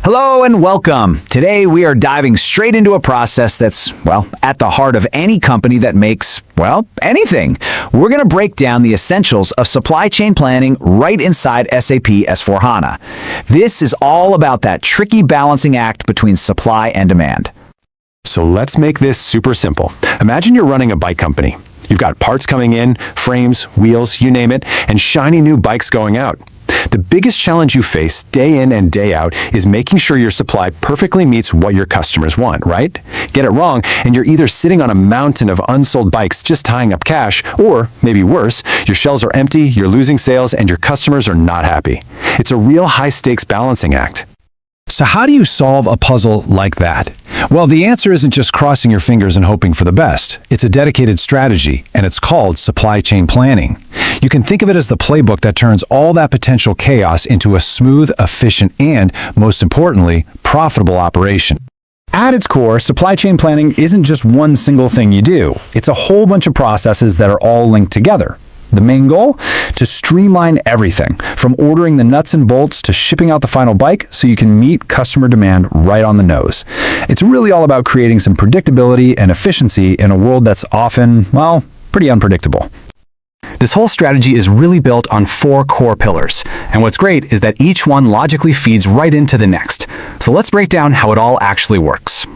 Hello and welcome. Today we are diving straight into a process that's, well, at the heart of any company that makes, well, anything. We're going to break down the essentials of supply chain planning right inside SAP S4Hana. This is all about that tricky balancing act between supply and demand. So let's make this super simple. Imagine you're running a bike company. You've got parts coming in, frames, wheels, you name it, and shiny new bikes going out. The biggest challenge you face day in and day out is making sure your supply perfectly meets what your customers want, right? Get it wrong, and you're either sitting on a mountain of unsold bikes just tying up cash, or, maybe worse, your shelves are empty, you're losing sales, and your customers are not happy. It's a real high-stakes balancing act. So how do you solve a puzzle like that? Well, the answer isn't just crossing your fingers and hoping for the best. It's a dedicated strategy, and it's called supply chain planning. You can think of it as the playbook that turns all that potential chaos into a smooth, efficient, and, most importantly, profitable operation. At its core, supply chain planning isn't just one single thing you do. It's a whole bunch of processes that are all linked together. The main goal? To streamline everything, from ordering the nuts and bolts to shipping out the final bike so you can meet customer demand right on the nose. It's really all about creating some predictability and efficiency in a world that's often, well, pretty unpredictable. This whole strategy is really built on 4 core pillars, and what's great is that each one logically feeds right into the next. So let's break down how it all actually works.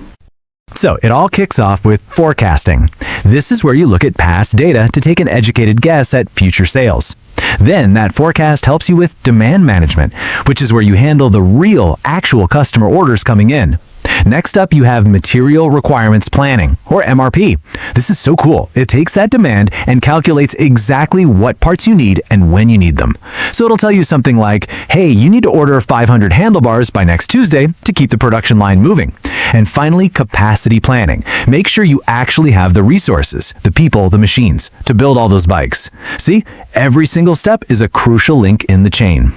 So it all kicks off with forecasting. This is where you look at past data to take an educated guess at future sales. Then that forecast helps you with demand management, which is where you handle the real, actual customer orders coming in. Next up, you have material requirements planning, or MRP. This is so cool. It takes that demand and calculates exactly what parts you need and when you need them. So it'll tell you something like, hey, you need to order 500 handlebars by next Tuesday to keep the production line moving. And finally, capacity planning. Make sure you actually have the resources, the people, the machines, to build all those bikes. See, every single step is a crucial link in the chain.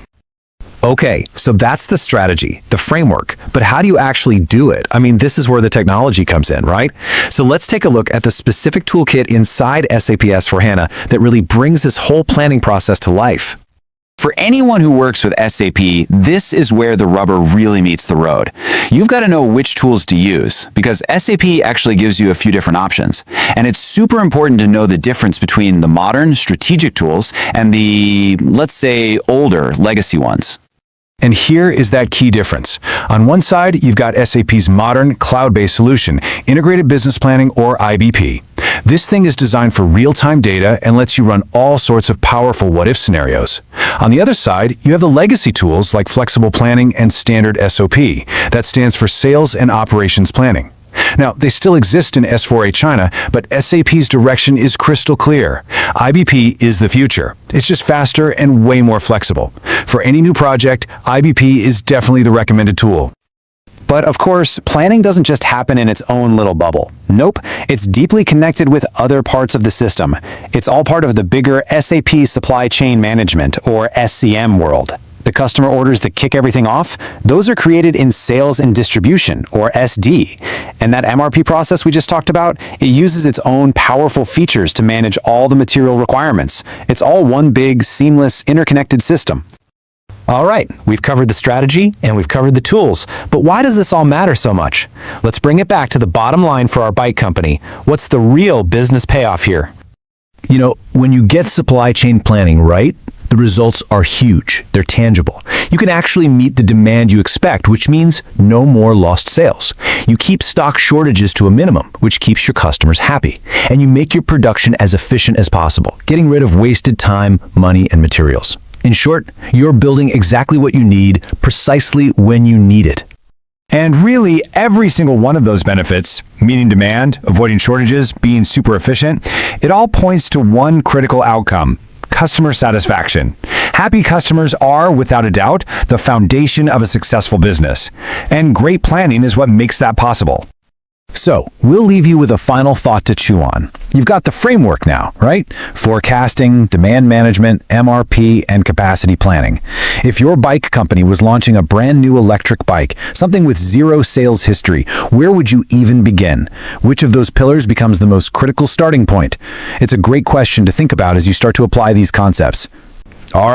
Okay, so that's the strategy, the framework, but how do you actually do it? I mean, this is where the technology comes in, right? So let's take a look at the specific toolkit inside SAP S4HANA that really brings this whole planning process to life. For anyone who works with SAP, this is where the rubber really meets the road. You've got to know which tools to use, because SAP actually gives you a few different options. And it's super important to know the difference between the modern strategic tools and the, let's say, older legacy ones. And here is that key difference. On one side, you've got SAP's modern cloud-based solution, Integrated Business Planning, or IBP. This thing is designed for real-time data and lets you run all sorts of powerful what-if scenarios. On the other side, you have the legacy tools like Flexible Planning and Standard SOP. That stands for Sales and Operations Planning. Now, they still exist in S4Hana, but SAP's direction is crystal clear. IBP is the future. It's just faster and way more flexible. For any new project, IBP is definitely the recommended tool. But of course, planning doesn't just happen in its own little bubble. Nope, it's deeply connected with other parts of the system. It's all part of the bigger SAP Supply Chain Management, or SCM world. The customer orders that kick everything off, those are created in Sales and Distribution, or SD. And that MRP process we just talked about, it uses its own powerful features to manage all the material requirements. It's all one big, seamless, interconnected system. All right, we've covered the strategy and we've covered the tools, but why does this all matter so much? Let's bring it back to the bottom line for our bike company. What's the real business payoff here? You know, when you get supply chain planning right, the results are huge. They're tangible. You can actually meet the demand you expect, which means no more lost sales. You keep stock shortages to a minimum, which keeps your customers happy. And you make your production as efficient as possible, getting rid of wasted time, money, and materials. In short, you're building exactly what you need, precisely when you need it. And really, every single one of those benefits, meeting demand, avoiding shortages, being super efficient, it all points to one critical outcome: customer satisfaction. Happy customers are, without a doubt, the foundation of a successful business. And great planning is what makes that possible. So, we'll leave you with a final thought to chew on. You've got the framework now, right? Forecasting, demand management, MRP, and capacity planning. If your bike company was launching a brand new electric bike, something with zero sales history, where would you even begin? Which of those pillars becomes the most critical starting point? It's a great question to think about as you start to apply these concepts. All right.